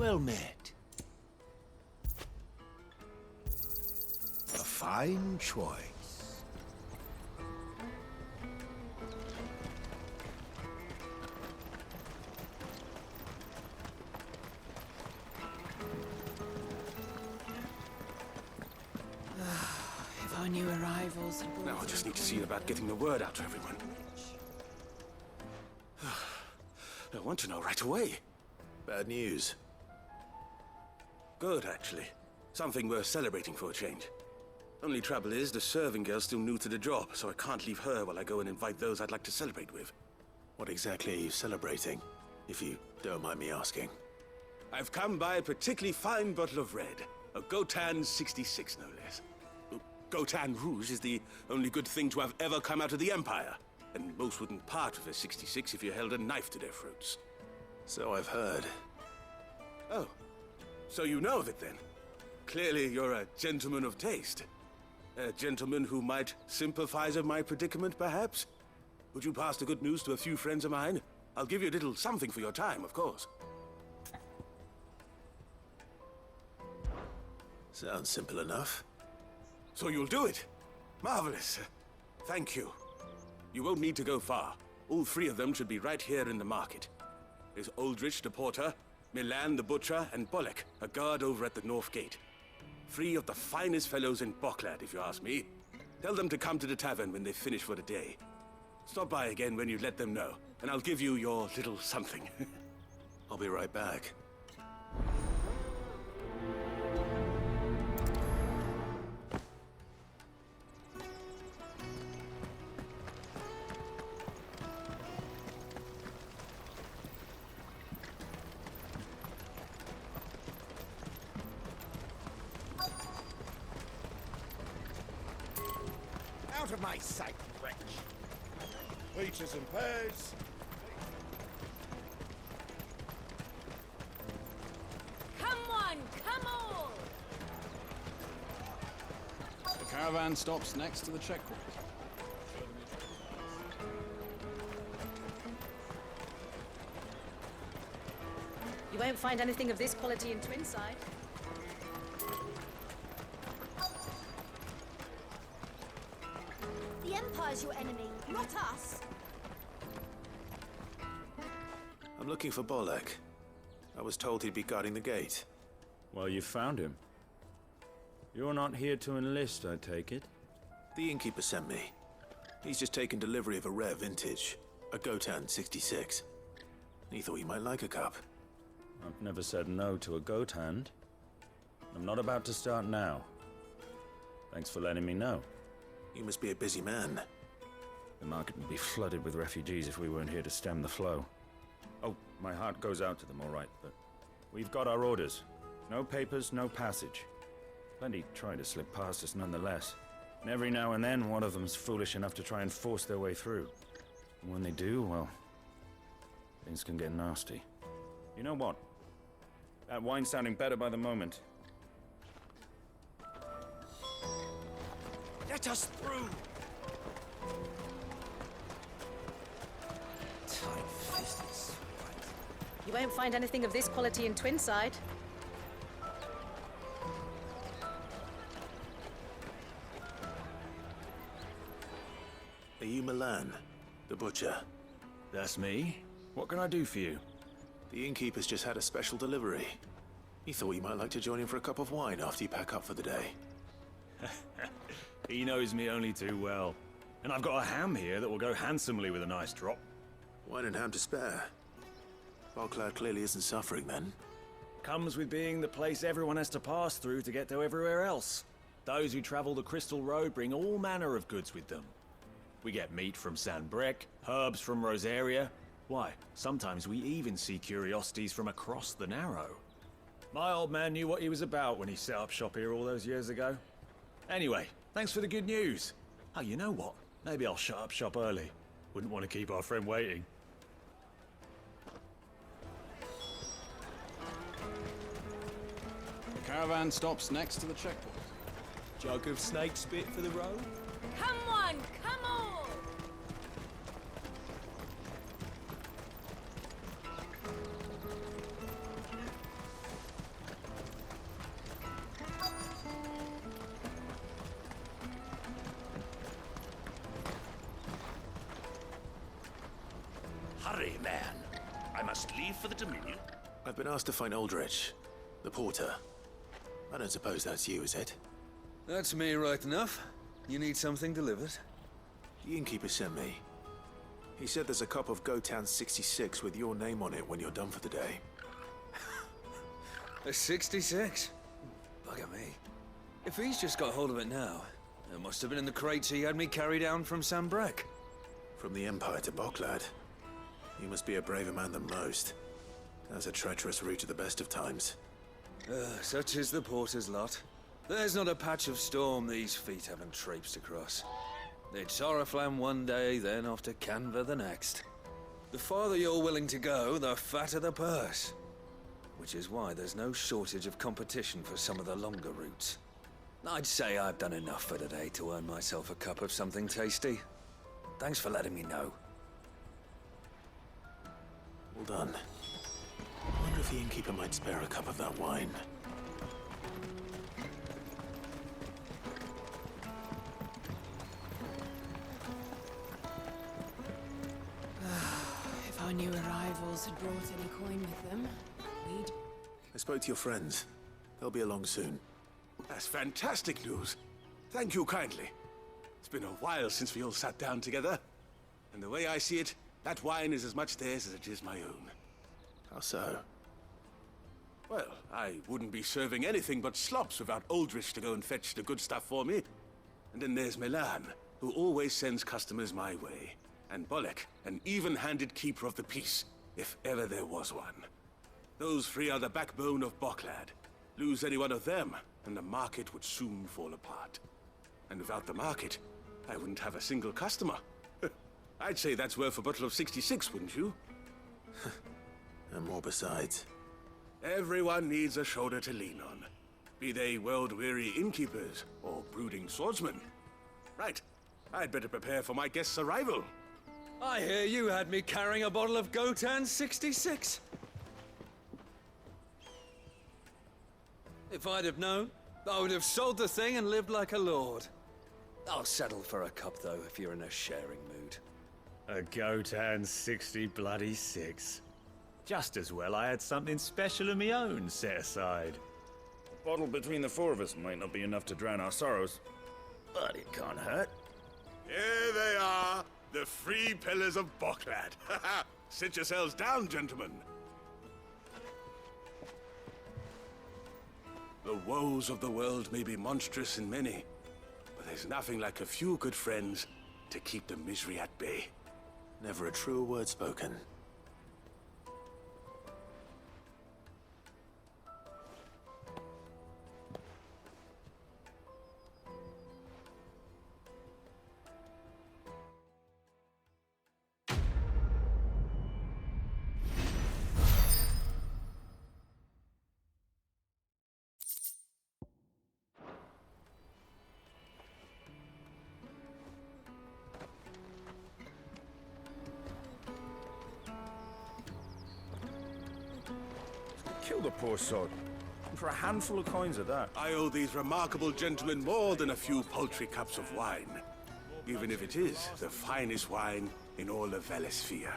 Well met. A fine choice. If our new arrivals had brought... Now I just need to see about getting the word out to everyone. I want to know right away. Bad news. Good, actually. Something worth celebrating for a change. Only trouble is, the serving girl's still new to the job, so I can't leave her while I go and invite those I'd like to celebrate with. What exactly are you celebrating, if you don't mind me asking? I've come by a particularly fine bottle of red. A Gotan 66, no less. Gotan Rouge is the only good thing to have ever come out of the Empire. And most wouldn't part with a 66 if you held a knife to their throats. So I've heard. Oh, so you know of it then? Clearly you're a gentleman of taste. A gentleman who might sympathize with my predicament, perhaps? Would you pass the good news to a few friends of mine? I'll give you a little something for your time, of course. Sounds simple enough. So you'll do it? Marvelous. Thank you. You won't need to go far. All three of them should be right here in the market. There's Aldrich the porter, Milan the butcher, and Bolek, a guard over at the north gate. Three of the finest fellows in Boklad, if you ask me. Tell them to come to the tavern when they finish for the day. Stop by again when you let them know, and I'll give you your little something. I'll be right back. Out of my sight, wretch. Peaches and pears. Come on, come on! The caravan stops next to the checkpoint. You won't find anything of this quality in Twinside. The Empire's your enemy, not us. I'm looking for Bolek. I was told he'd be guarding the gate. Well, you found him. You're not here to enlist, I take it? The innkeeper sent me. He's just taken delivery of a rare vintage, a Gotan 66. He thought you might like a cup. I've never said no to a goat hand. I'm not about to start now. Thanks for letting me know. You must be a busy man. The market would be flooded with refugees if we weren't here to stem the flow. Oh, my heart goes out to them, all right, but we've got our orders. No papers, no passage. Plenty try to slip past us nonetheless. And every now and then, one of them's foolish enough to try and force their way through. And when they do, well, things can get nasty. You know what? That wine's sounding better by the moment. Let us through. Tight-fisted swine. You won't find anything of this quality in Twinside. Are you Milan, the butcher? That's me. What can I do for you? The innkeeper's just had a special delivery. He thought you might like to join him for a cup of wine after you pack up for the day. He knows me only too well. And I've got a ham here that will go handsomely with a nice drop. Wine and ham to spare. Boklad clearly isn't suffering then. Comes with being the place everyone has to pass through to get to everywhere else. Those who travel the Crystal Road bring all manner of goods with them. We get meat from San Brec, herbs from Rosaria. Why, sometimes we even see curiosities from across the Narrow. My old man knew what he was about when he set up shop here all those years ago. Anyway, thanks for the good news. Oh, you know what? Maybe I'll shut up shop early. Wouldn't want to keep our friend waiting. The caravan stops next to the checkpoint. Jug of snake spit for the road? Come on, come on! Hurry, man. I must leave for the Dominion. I've been asked to find Aldrich, the porter. I don't suppose that's you, is it? That's me right enough. You need something delivered? The innkeeper sent me. He said there's a cup of Gotan 66 with your name on it when you're done for the day. A 66? Bugger me. If he's just got hold of it now, it must have been in the crates he had me carry down from Sambrek. From the Empire to Boklad. You must be a braver man than most. That's a treacherous route at the best of times. Such is the porter's lot. There's not a patch of storm these feet haven't traipsed across. It's Oriflamme one day, then off to Canva the next. The farther you're willing to go, the fatter the purse. Which is why there's no shortage of competition for some of the longer routes. I'd say I've done enough for today to earn myself a cup of something tasty. Thanks for letting me know. Well done. I wonder if the innkeeper might spare a cup of that wine. If our new arrivals had brought any coin with them, we'd... I spoke to your friends. They'll be along soon. That's fantastic news. Thank you kindly. It's been a while since we all sat down together. And the way I see it, that wine is as much theirs as it is my own. How so? Well, I wouldn't be serving anything but slops without Aldrich to go and fetch the good stuff for me. And then there's Milan, who always sends customers my way. And Bolek, an even-handed keeper of the peace, if ever there was one. Those three are the backbone of Boklad. Lose any one of them, and the market would soon fall apart. And without the market, I wouldn't have a single customer. I'd say that's worth a bottle of 66, wouldn't you? And more besides. Everyone needs a shoulder to lean on. Be they world-weary innkeepers or brooding swordsmen. Right. I'd better prepare for my guest's arrival. I hear you had me carrying a bottle of Gotan 66. If I'd have known, I would have sold the thing and lived like a lord. I'll settle for a cup, though, if you're in a sharing mood. A Gotan 66. Just as well I had something special of my own set aside. A bottle between the four of us might not be enough to drown our sorrows, but it can't hurt. Here they are, the three pillars of Boklad. Sit yourselves down, gentlemen. The woes of the world may be monstrous in many, but there's nothing like a few good friends to keep the misery at bay. Never a truer word spoken. Kill the poor sod. And for a handful of coins of that. I owe these remarkable gentlemen more than a few paltry cups of wine. Even if it is the finest wine in all of Valisphere.